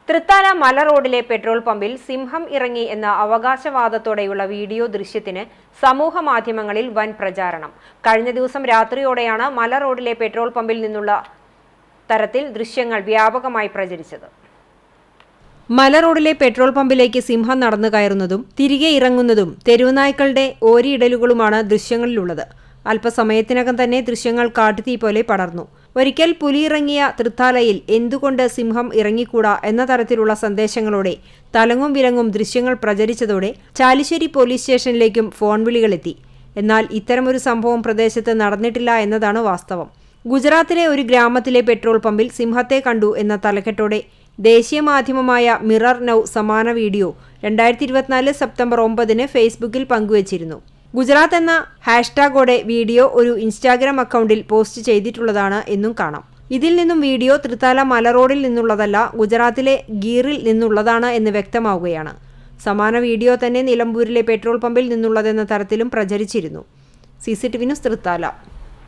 തൃത്താല മല റോഡിലെ പെട്രോൾ പമ്പിൽ സിംഹം ഇറങ്ങി എന്ന അവകാശവാദത്തോടെയുള്ള വീഡിയോ ദൃശ്യത്തിന് സമൂഹ മാധ്യമങ്ങളിൽ വൻ പ്രചാരണം. കഴിഞ്ഞ ദിവസം രാത്രിയോടെയാണ് മല റോഡിലെ പെട്രോൾ പമ്പിൽ നിന്നുള്ള തരത്തിൽ ദൃശ്യങ്ങൾ വ്യാപകമായി പ്രചരിച്ചത്. മല റോഡിലെ പെട്രോൾ പമ്പിലേക്ക് സിംഹം നടന്നു കയറുന്നതും തിരികെ ഇറങ്ങുന്നതും തെരുവുനായ്ക്കളുടെ ഓരിയിടലുകളുമാണ് ദൃശ്യങ്ങളിലുള്ളത്. അല്പസമയത്തിനകം തന്നെ ദൃശ്യങ്ങൾ കാട്ടുതീ പോലെ പടർന്നു. ഒരിക്കൽ പുലിയിറങ്ങിയ തൃത്താലയിൽ എന്തുകൊണ്ട് സിംഹം ഇറങ്ങിക്കൂടാ എന്ന തരത്തിലുള്ള സന്ദേശങ്ങളോടെ തലങ്ങും വിലങ്ങും ദൃശ്യങ്ങൾ പ്രചരിച്ചതോടെ ചാലിശ്ശേരി പോലീസ് സ്റ്റേഷനിലേക്കും ഫോൺ വിളികളെത്തി. എന്നാൽ ഇത്തരമൊരു സംഭവം പ്രദേശത്ത് നടന്നിട്ടില്ല എന്നതാണ് വാസ്തവം. ഗുജറാത്തിലെ ഒരു ഗ്രാമത്തിലെ പെട്രോൾ പമ്പിൽ സിംഹത്തെ കണ്ടു എന്ന തലക്കെട്ടോടെ ദേശീയ മാധ്യമമായ മിറർ നൗ സമാന വീഡിയോ 2024 സെപ്റ്റംബർ 9 ഫേസ്ബുക്കിൽ പങ്കുവച്ചിരുന്നു. ഗുജറാത്ത് എന്ന ഹാഷ്ടാഗോടെ വീഡിയോ ഒരു ഇൻസ്റ്റാഗ്രാം അക്കൗണ്ടിൽ പോസ്റ്റ് ചെയ്തിട്ടുള്ളതാണ് എന്നും കാണാം. ഇതിൽ നിന്നും വീഡിയോ തൃത്താല മല റോഡിൽ നിന്നുള്ളതല്ല, ഗുജറാത്തിലെ ഗീറിൽ നിന്നുള്ളതാണ് എന്ന് വ്യക്തമാവുകയാണ്. സമാന വീഡിയോ തന്നെ നിലമ്പൂരിലെ പെട്രോൾ പമ്പിൽ നിന്നുള്ളതെന്ന തരത്തിലും പ്രചരിച്ചിരുന്നു. CCTV news Thrithala.